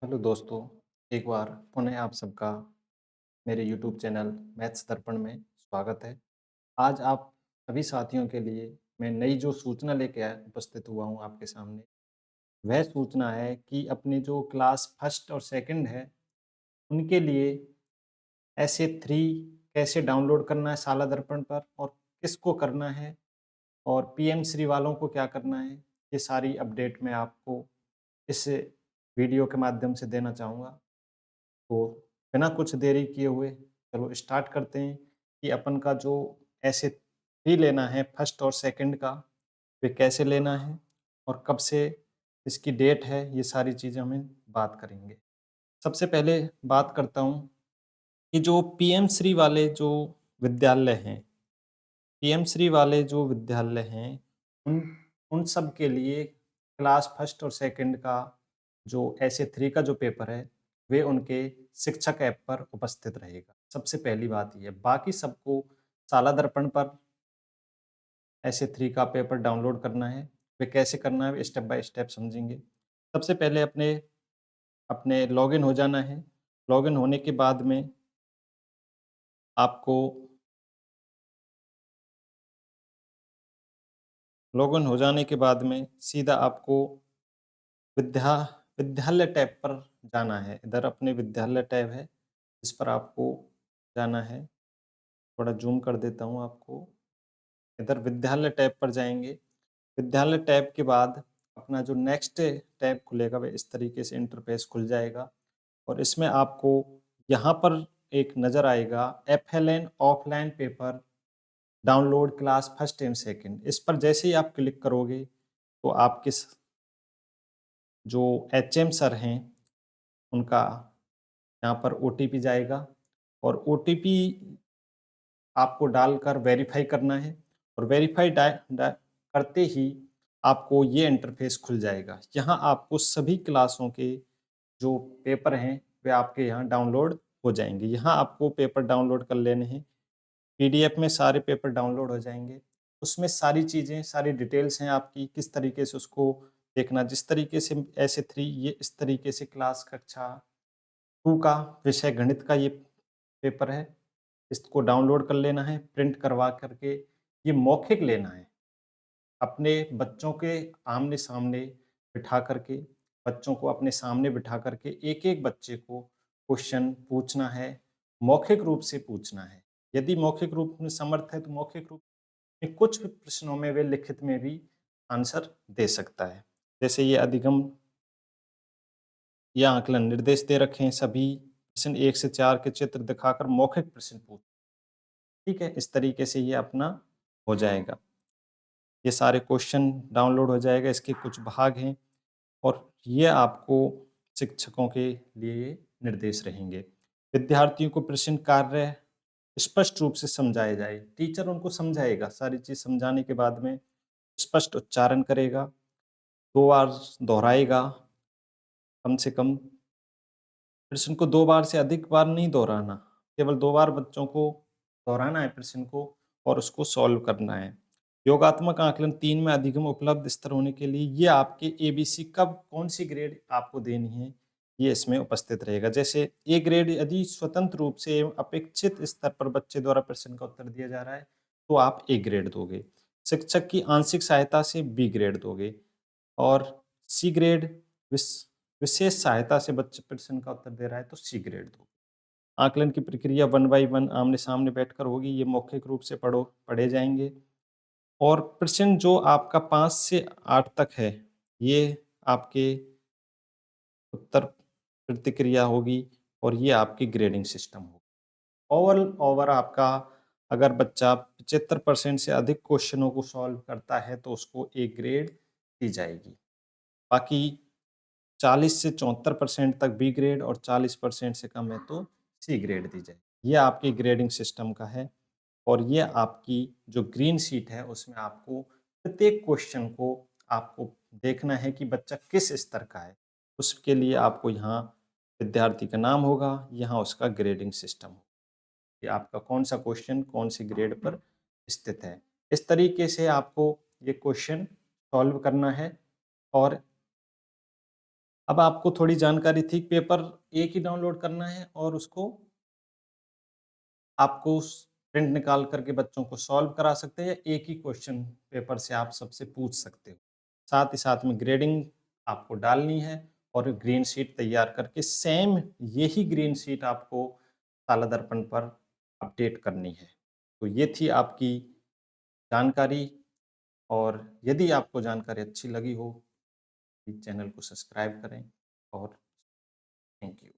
Hello दोस्तों, एक बार पुनः आप सबका मेरे यूट्यूब चैनल मैथ्स दर्पण में स्वागत है। आज आप सभी साथियों के लिए मैं नई जो सूचना लेके उपस्थित हुआ हूँ आपके सामने। वह सूचना है कि अपने जो क्लास फर्स्ट और सेकंड है, उनके लिए एसे 3 कैसे डाउनलोड करना है साला दर्पण पर और किसको करना है और पीएम श्री वालों को क्या करना है, ये सारी अपडेट मैं आपको इस वीडियो के माध्यम से देना चाहूँगा। तो बिना कुछ देरी किए हुए चलो स्टार्ट करते हैं कि अपन का जो ऐसे फी लेना है फर्स्ट और सेकंड का, वे कैसे लेना है और कब से इसकी डेट है, ये सारी चीज़ें हमें बात करेंगे। सबसे पहले बात करता हूँ कि जो पीएम श्री वाले जो विद्यालय हैं, पीएम श्री वाले जो विद्यालय हैं, उन उन सब के लिए क्लास फर्स्ट और सेकंड का जो एसे 3 का जो पेपर है, वे उनके शिक्षक ऐप पर उपस्थित रहेगा। सबसे पहली बात ये है, बाकी सबको साला दर्पण पर एसे 3 का पेपर डाउनलोड करना है। वे कैसे करना है, स्टेप बाय स्टेप समझेंगे। सबसे पहले अपने अपने लॉगिन हो जाना है। लॉगिन होने के बाद में आपको लॉगिन हो जाने के बाद में सीधा आपको विद्या विद्यालय टैब पर जाना है। इधर अपने विद्यालय टैब है, इस पर आपको जाना है। थोड़ा ज़ूम कर देता हूँ आपको। इधर विद्यालय टैब पर जाएँगे। विद्यालय टैब के बाद अपना जो नेक्स्ट टैब खुलेगा, वह इस तरीके से इंटरफ़ेस खुल जाएगा और इसमें आपको यहाँ पर एक नज़र आएगा FLN offline paper download class first and second. इस पर जैसे ही आप क्लिक करोगे, तो आपके जो एचएम सर हैं, उनका यहाँ पर ओटीपी जाएगा और ओटीपी आपको डालकर वेरीफ़ाई करना है और वेरीफ़ाई डा डा करते ही आपको ये इंटरफ़ेस खुल जाएगा। यहाँ आपको सभी क्लासों के जो पेपर हैं, वे आपके यहाँ डाउनलोड हो जाएँगे। यहाँ आपको पेपर डाउनलोड कर लेने हैं। पीडीएफ में सारे पेपर डाउनलोड हो जाएँगे। उसमें सारी चीज़ें, सारी डिटेल्स हैं आपकी, किस तरीके से उसको देखना। जिस तरीके से एसे 3 ये इस तरीके से क्लास कक्षा 2 का विषय गणित का ये पेपर है। इसको डाउनलोड कर लेना है, प्रिंट करवा कर के ये मौखिक लेना है। अपने बच्चों के आमने-सामने बिठा कर के, बच्चों को अपने सामने बिठा कर के एक-एक बच्चे को क्वेश्चन पूछना है, मौखिक रूप से पूछना है। यदि मौखिक रूप में समर्थ है, तो मौखिक रूप में कुछ प्रश्नों में वे लिखित में भी आंसर दे सकता है। जैसे ये अधिगम या आकलन निर्देश दे रखे हैं सभी प्रश्न 1 से 4 के चित्र दिखाकर मौखिक प्रश्न पूछ ठीक है? इस तरीके से ये अपना हो जाएगा। ये सारे क्वेश्चन डाउनलोड हो जाएगा, इसके कुछ भाग हैं और ये आपको शिक्षकों के लिए निर्देश रहेंगे। विद्यार्थियों को प्रश्न कार्य स्पष्ट रूप से समझाए जाए। टीचर उनको समझाएगा, सारी चीज़ समझाने के बाद में स्पष्ट उच्चारण करेगा, 2 बार दोहराएगा, कम से कम प्रश्न को 2 बार से अधिक बार नहीं दोहराना, केवल 2 बार बच्चों को दोहराना है प्रश्न को और उसको सॉल्व करना है। योगात्मक आकलन 3 में अधिगम उपलब्ध स्तर होने के लिए ये आपके एबीसी कब कौन-सी ग्रेड आपको देनी है, ये इसमें उपस्थित रहेगा। जैसे ए ग्रेड यदि स्वतंत्र रूप से एवं अपेक्षित स्तर पर बच्चे द्वारा प्रश्न का उत्तर दिया जा रहा है, तो आप ए ग्रेड दोगे। शिक्षक की आंशिक सहायता से बी ग्रेड दोगे और सी ग्रेड विस विशेष सहायता से बच्चे प्रश्न का उत्तर दे रहा है तो सी ग्रेड दो। आकलन की प्रक्रिया 1 बाय 1 आमने-सामने बैठकर होगी, ये मौखिक रूप से पढ़े जाएँगे और प्रश्न जो आपका 5 से 8 तक है, ये आपके उत्तर प्रतिक्रिया होगी और ये आपकी ग्रेडिंग सिस्टम होगा। ओवर आपका अगर बच्चा 75% से अधिक क्वेश्चनों को सॉल्व करता है तो उसको ए ग्रेड दी जाएगी। बाकी 40 से 74% तक बी ग्रेड और 40% से कम है तो सी ग्रेड दी जाए। ये आपकी ग्रेडिंग सिस्टम का है और ये आपकी जो ग्रीन शीट है उसमें आपको प्रत्येक क्वेश्चन को आपको देखना है कि बच्चा किस स्तर का है। उसके लिए आपको यहाँ विद्यार्थी का नाम होगा, यहाँ उसका ग्रेडिंग सिस्टम होगा कि आपका कौन-सा क्वेश्चन कौन-सी ग्रेड पर स्थित है। इस तरीके से आपको ये क्वेश्चन सॉल्व करना है और अब आपको थोड़ी जानकारी थी, पेपर एक ही डाउनलोड करना है और उसको आपको उस प्रिंट निकाल करके बच्चों को सॉल्व करा सकते हैं, या एक ही क्वेश्चन पेपर से आप सबसे पूछ सकते हो। साथ ही साथ में ग्रेडिंग आपको डालनी है और ग्रीन शीट तैयार करके सेम यही ग्रीन शीट आपको ताला दर्पण पर अपडेट करनी है। तो ये थी आपकी जानकारी, और यदि आपको जानकारी अच्छी लगी हो, इस चैनल को सब्सक्राइब करें, और थैंक यू।